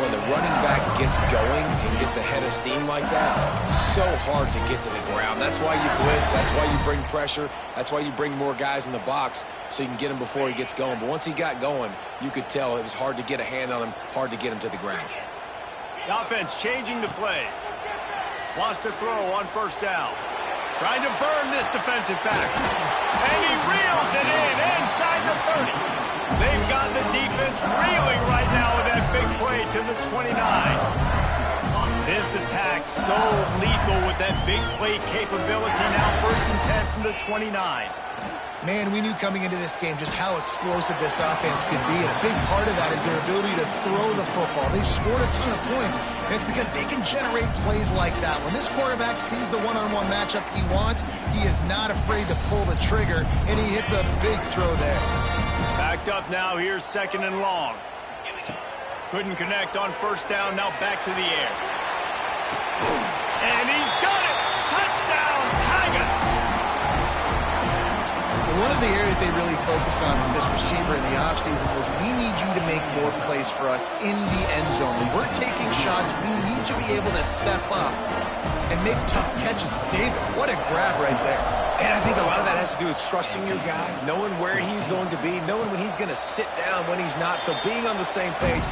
When the running back gets going and gets ahead of steam like that, so hard to get to the ground. That's why you blitz. That's why you bring pressure. That's why you bring more guys in the box so you can get him before he gets going. But once he got going, you could tell it was hard to get a hand on him, hard to get him to the ground. The offense changing the play. Wants to throw on first down. Trying to burn this defensive back. And he reels it in inside the 30. They've got the defense reeling right now with that big play to the 29. This attack so lethal with that big play capability. Now 1st and 10 from the 29. Man, we knew coming into this game just how explosive this offense could be, and a big part of that is their ability to throw the football. They've scored a ton of points, and it's because they can generate plays like that. When this quarterback sees the one-on-one matchup he wants, he is not afraid to pull the trigger, and he hits a big throw there. Backed up now, here's 2nd and long. Couldn't connect on first down, now back to the air. And he's got it! Touchdown, Tigers! One of the areas they really focused on with this receiver in the offseason was we need you to make more plays for us in the end zone. When we're taking shots, we need you to be able to step up and make tough catches. David, what a grab right there. And I think a lot of that has to do with trusting your guy, knowing where he's going to be, knowing when he's going to sit down, when he's not. So being on the same page.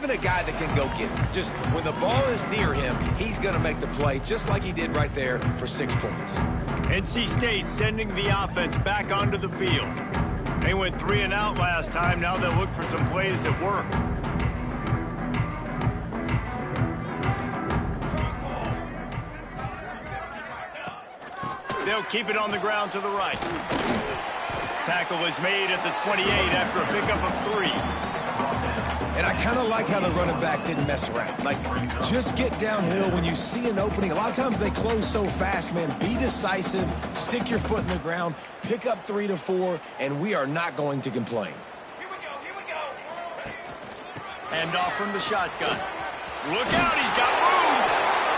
having a guy that can go get it. Just when the ball is near him, he's going to make the play just like he did right there for 6 points. NC State sending the offense back onto the field. They went 3 and out last time. Now they'll look for some plays that work. They'll keep it on the ground to the right. Tackle is made at the 28 after a pickup of 3. And I kind of like how the running back didn't mess around. Like, just get downhill when you see an opening. A lot of times they close so fast, man. Be decisive, stick your foot in the ground, pick up 3 to 4, and we are not going to complain. Here we go. Hand off from the shotgun. Look out, he's got room.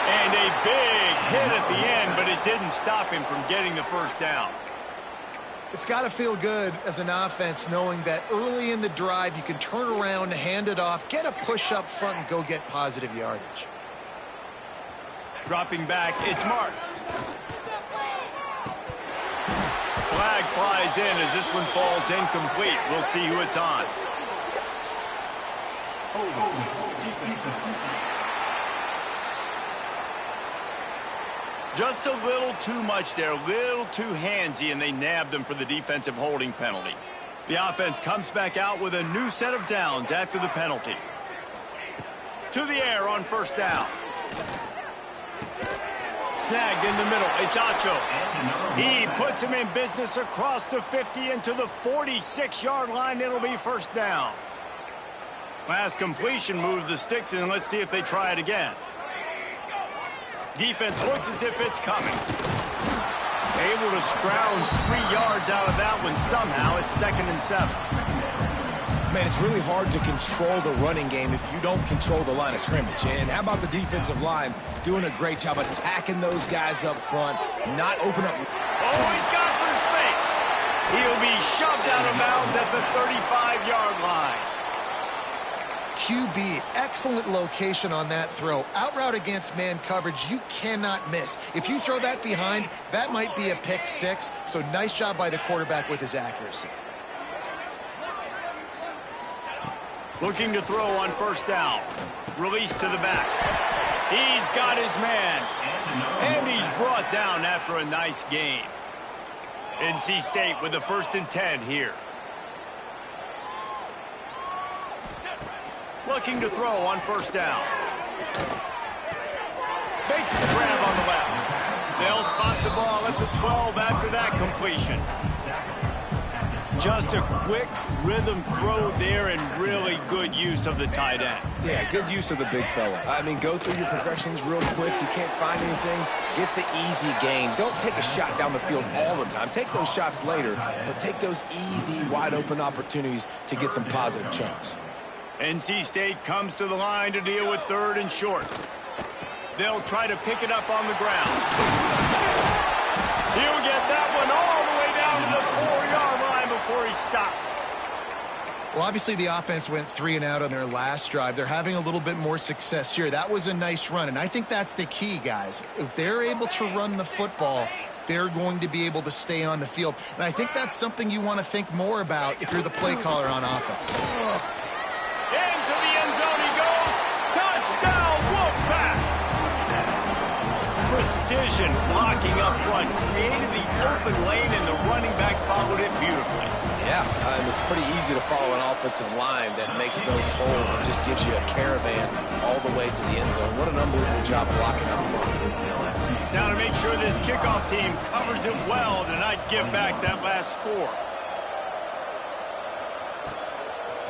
And a big hit at the end, but it didn't stop him from getting the first down. It's got to feel good as an offense knowing that early in the drive you can turn around, hand it off, get a push up front, and go get positive yardage. Dropping back, it's Marks. Flag flies in as this one falls incomplete. We'll see who it's on. Just a little too much there, a little too handsy, and they nabbed them for the defensive holding penalty. The offense comes back out with a new set of downs after the penalty. To the air on first down. Snagged in the middle, it's Acho. He puts him in business across the 50 into the 46-yard line. It'll be first down. Last completion moved the sticks, and let's see if they try it again. Defense looks as if it's coming. Able to scrounge 3 yards out of that one somehow. It's 2nd and 7. Man, it's really hard to control the running game if you don't control the line of scrimmage. And how about the defensive line doing a great job attacking those guys up front, not open up. Oh, he's got some space. He'll be shoved out of bounds at the 35-yard line. QB, excellent location on that throw. Out route against man coverage, you cannot miss. If you throw that behind, that might be a pick 6. So nice job by the quarterback with his accuracy. Looking to throw on first down. Release to the back. He's got his man. And he's brought down after a nice gain. NC State with the 1st and 10 here. Looking to throw on first down. Makes the grab on the left. They'll spot the ball at the 12 after that completion. Just a quick rhythm throw there and really good use of the tight end. Yeah, good use of the big fella. I mean, go through your progressions real quick. You can't find anything. Get the easy gain. Don't take a shot down the field all the time. Take those shots later, but take those easy, wide-open opportunities to get some positive chunks. NC State comes to the line to deal with 3rd and short. They'll try to pick it up on the ground. He'll get that one all the way down to the 4-yard line before he stopped. Well, obviously the offense went 3 and out on their last drive. They're having a little bit more success here. That was a nice run, and I think that's the key, guys. If they're able to run the football, they're going to be able to stay on the field. And I think that's something you want to think more about if you're the play caller on offense. Into the end zone he goes. Touchdown, Wolfpack! Precision blocking up front. Created the open lane, and the running back followed it beautifully. Yeah, it's pretty easy to follow an offensive line that makes those holes and just gives you a caravan all the way to the end zone. What an unbelievable job blocking up front. Now to make sure this kickoff team covers it well to not give back that last score.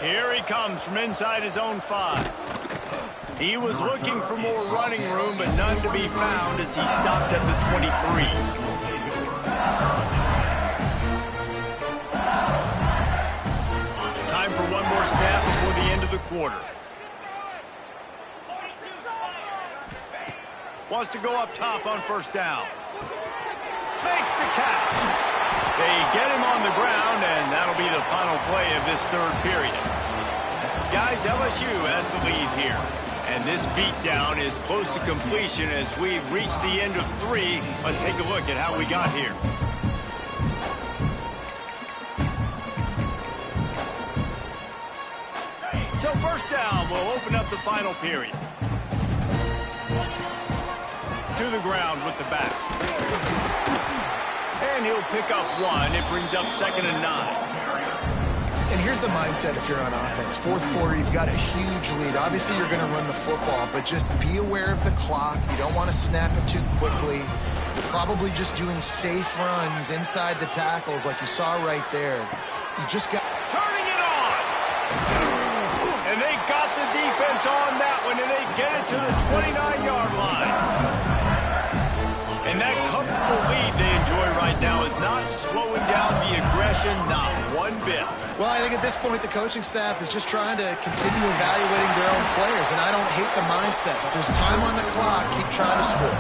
Here he comes from inside his own 5. He was looking for more running room, but none to be found as he stopped at the 23. Time for one more snap before the end of the quarter. Wants to go up top on first down. Makes the catch. They get him on the ground, and that'll be the final play of this 3rd period. Guys, LSU has the lead here. And this beatdown is close to completion as we've reached the end of 3. Let's take a look at how we got here. So first down will open up the final period. To the ground with the back. And he'll pick up one. It brings up 2nd and 9. And here's the mindset if you're on offense. Fourth quarter, you've got a huge lead. Obviously, you're going to run the football, but just be aware of the clock. You don't want to snap it too quickly. You're probably just doing safe runs inside the tackles like you saw right there. You just got... Turning it on! And they got the defense on that one, and they get it to the 29-yard line. And that comfortable lead they enjoy right now is not slowing down the aggression, not one bit. Well, I think at this point, the coaching staff is just trying to continue evaluating their own players, and I don't hate the mindset. If there's time on the clock, keep trying to score.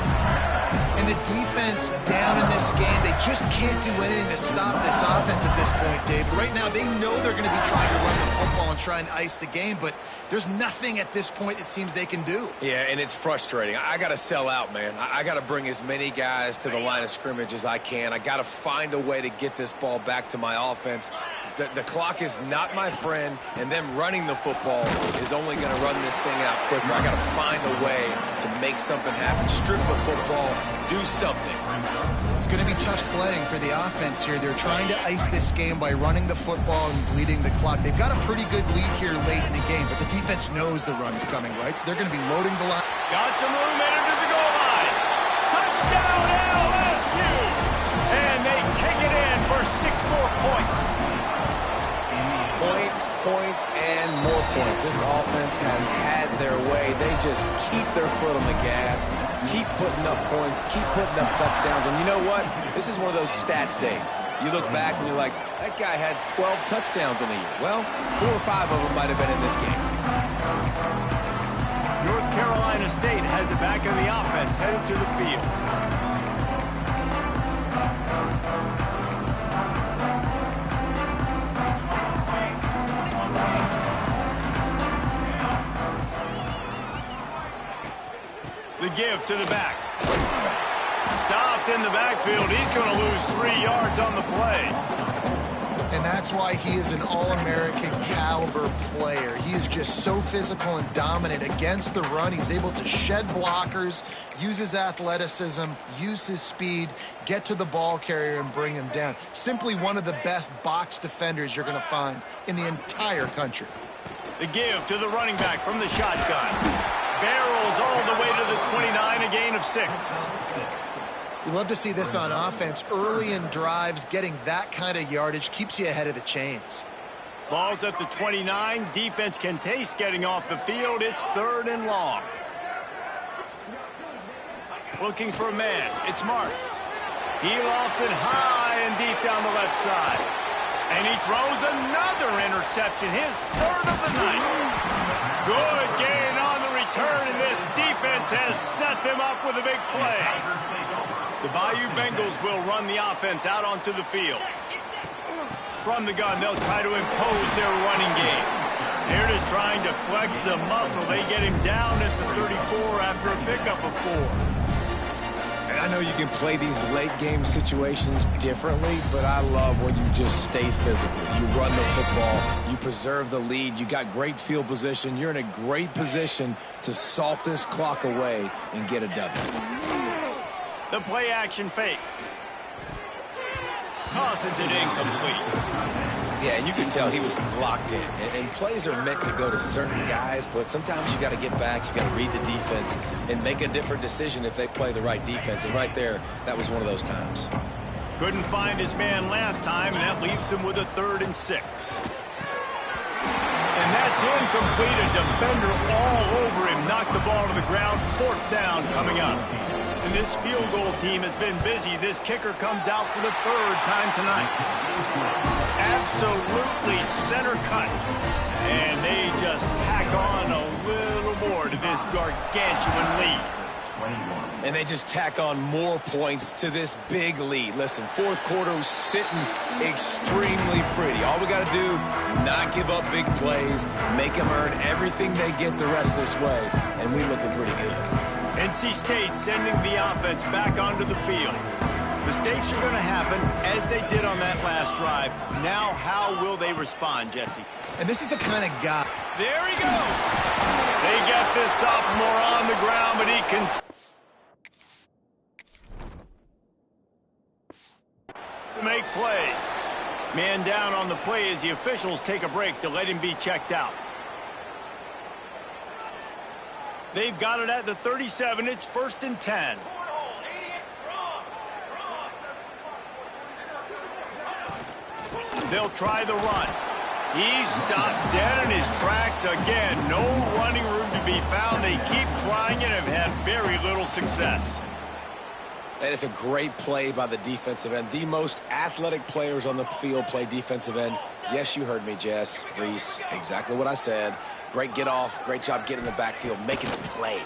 And the defense down in this game, they just can't do anything to stop this offense at this point, Dave. Right now, they know they're going to be trying to run the football and try and ice the game, but there's nothing at this point it seems they can do. Yeah, and it's frustrating. I got to sell out, man. I got to bring as many guys to the line of scrimmage as I can. I got to find a way to get this ball back to my offense. The clock is not my friend, and them running the football is only going to run this thing out quicker. I got to find a way to make something happen. Strip the football, do something. It's going to be tough sledding for the offense here. They're trying to ice this game by running the football and bleeding the clock. They've got a pretty good lead here late in the game, but the defense knows the run is coming, right? So they're going to be loading the line. Got some room into the goal line. Touchdown LSU! And they take it in for 6 more points. Points, and more points. This offense has had their way. They just keep their foot on the gas, keep putting up points, keep putting up touchdowns. And you know what? This is one of those stats days. You look back and you're like, that guy had 12 touchdowns in the year. Well, 4 or 5 of them might have been in this game. North Carolina State has it back in the offense, headed to the field. The give to the back. Stopped in the backfield. He's going to lose 3 yards on the play. And that's why he is an All-American caliber player. He is just so physical and dominant against the run. He's able to shed blockers, use his athleticism, use his speed, get to the ball carrier and bring him down. Simply one of the best box defenders you're going to find in the entire country. The give to the running back from the shotgun. Barrels all the way to the 29, a gain of 6. You love to see this on offense. Early in drives, getting that kind of yardage keeps you ahead of the chains. Ball's at the 29. Defense can taste getting off the field. It's 3rd and long. Looking for a man. It's Marks. He lofts it high and deep down the left side. And he throws another interception, his 3rd of the night. Good gain on the return, and this defense has set them up with a big play. The Bayou Bengals will run the offense out onto the field. From the gun, they'll try to impose their running game. They're just trying to flex the muscle. They get him down at the 34 after a pickup of 4. And I know you can play these late-game situations differently, but I love when you just stay physical. You run the football, you preserve the lead, you got great field position, you're in a great position to salt this clock away and get a W. The play-action fake. Tosses it incomplete. Yeah, you can tell he was locked in. And plays are meant to go to certain guys, but sometimes you got to get back, you got to read the defense, and make a different decision if they play the right defense. And right there, that was one of those times. Couldn't find his man last time, and that leaves him with a 3rd and 6. And that's incomplete. A defender all over him. Knocked the ball to the ground. 4th down coming up. And this field goal team has been busy. This kicker comes out for the 3rd time tonight. Absolutely center cut. And they just tack on a little more to this gargantuan lead. And they just tack on more points to this big lead. Listen, 4th quarter was sitting extremely pretty. All we got to do, not give up big plays, make them earn everything they get the rest this way, and we looking pretty good. NC State sending the offense back onto the field. Mistakes are going to happen, as they did on that last drive. Now, how will they respond, Jesse? And this is the kind of guy. There he goes. They get this sophomore on the ground, but he can to make plays. Man down on the play as the officials take a break to let him be checked out. They've got it at the 37. It's 1st and 10. They'll try the run. He's stopped dead in his tracks again. No running room to be found. They keep trying it and have had very little success. And it's a great play by the defensive end. The most athletic players on the field play defensive end. Yes, you heard me, Jess, Reese. Exactly what I said. Great get off. Great job getting in the backfield, making the play.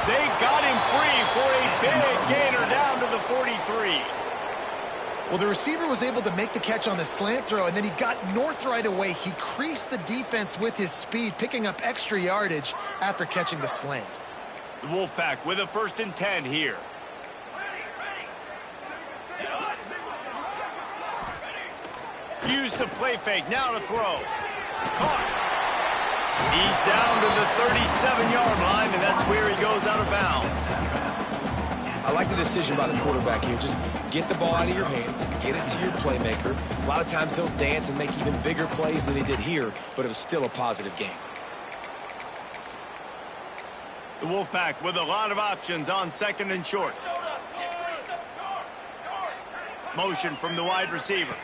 They got him free for a big gainer down to the 43. Well, the receiver was able to make the catch on the slant throw, and then he got north right away. He creased the defense with his speed, picking up extra yardage after catching the slant. The Wolfpack with a 1st and 10 here. Use the play fake, now to throw. Caught. He's down to the 37-yard line, and that's where he goes out of bounds. I like the decision by the quarterback here. Just get the ball out of your hands, get it to your playmaker. A lot of times he'll dance and make even bigger plays than he did here, but it was still a positive game. The Wolfpack with a lot of options on 2nd and short. Motion from the wide receiver.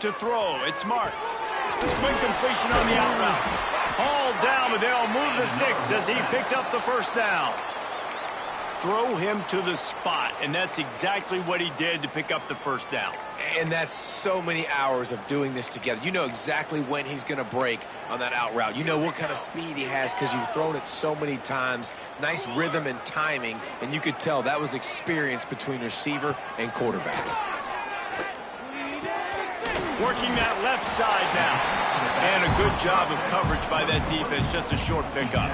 To throw, it's Marks. Quick completion on the out route. Hauled down, but they'll move the sticks as he picks up the 1st down. Throw him to the spot, and that's exactly what he did to pick up the 1st down. And that's so many hours of doing this together. You know exactly when he's going to break on that out route. You know what kind of speed he has because you've thrown it so many times. Nice rhythm and timing, and you could tell that was experience between receiver and quarterback. Working that left side now. And a good job of coverage by that defense. Just a short pickup.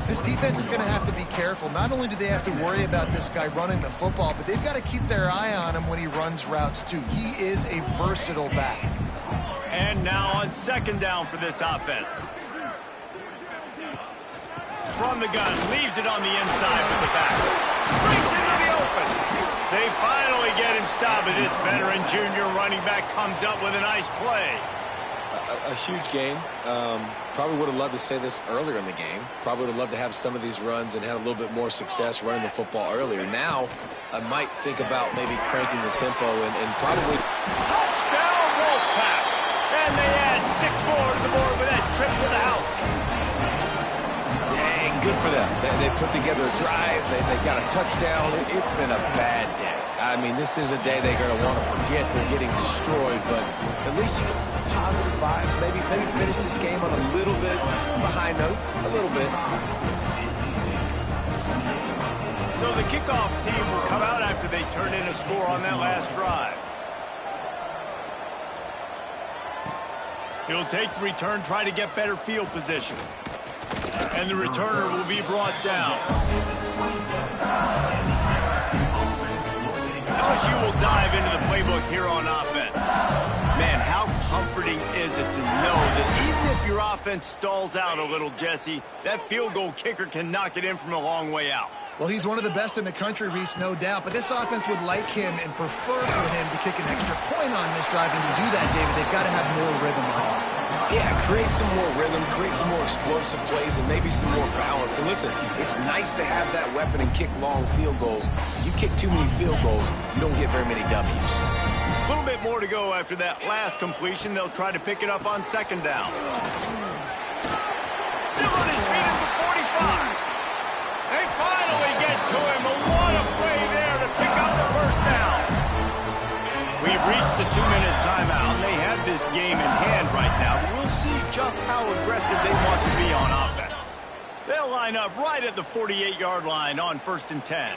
This defense is going to have to be careful. Not only do they have to worry about this guy running the football, but they've got to keep their eye on him when he runs routes too. He is a versatile back. And now on 2nd down for this offense. From the gun, leaves it on the inside with the back. Brings it into the open. They finally get him stopped, and this veteran junior running back comes up with a nice play. A huge game. Probably would have loved to say this earlier in the game. Probably would have loved to have some of these runs and had a little bit more success running the football earlier. Now, I might think about maybe cranking the tempo and probably... Touchdown, Wolfpack! And they add 6 more to the board with that trip to the house. Dang, good for them. They put together a drive. They got a touchdown. It's been a bad day. I mean, this is a day they're going to want to forget. They're getting destroyed, but at least you get some positive vibes. Maybe finish this game on a little bit of a high note, a little bit. So the kickoff team will come out after they turn in a score on that last drive. He'll take the return, try to get better field position. And the returner will be brought down. LSU will dive into the playbook here on offense. Man, how comforting is it to know that even if your offense stalls out a little, Jesse, that field goal kicker can knock it in from a long way out. Well, he's one of the best in the country, Reese, no doubt. But this offense would like him and prefer for him to kick an extra point on this drive. And to do that, David, they've got to have more rhythm on offense. Yeah, create some more rhythm, create some more explosive plays, and maybe some more balance. And listen, it's nice to have that weapon and kick long field goals. You kick too many field goals, you don't get very many W's. A little bit more to go after that last completion. They'll try to pick it up on 2nd down. Still on his feet at the 45. They finally get to him. A lot of play there to pick up the 1st down. We've reached the 2-minute timeout. They have this game in hand right now. We'll see just how aggressive they want to be on offense. They'll line up right at the 48-yard line on 1st and 10.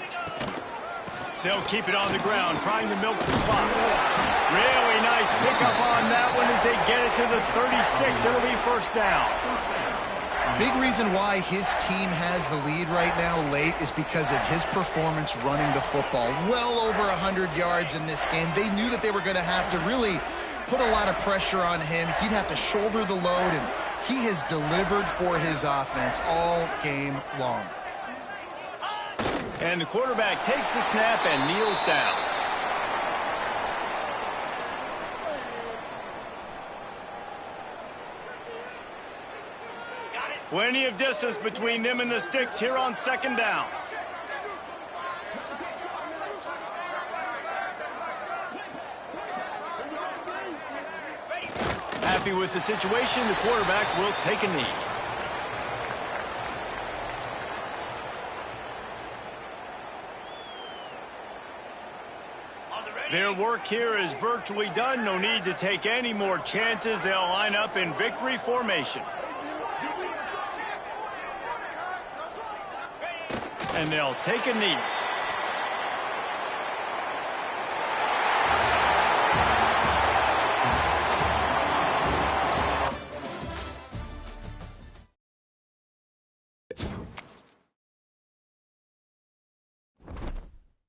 They'll keep it on the ground, trying to milk the clock. Really nice pickup on that one as they get it to the 36. It'll be 1st down. Big reason why his team has the lead right now late is because of his performance running the football. Well over 100 yards in this game. They knew that they were going to have to really put a lot of pressure on him. He'd have to shoulder the load, and he has delivered for his offense all game long. And the quarterback takes the snap and kneels down. Plenty of distance between them and the sticks here on second down. Happy with the situation, the quarterback will take a knee. Their work here is virtually done. No need to take any more chances. They'll line up in victory formation. And they'll take a knee.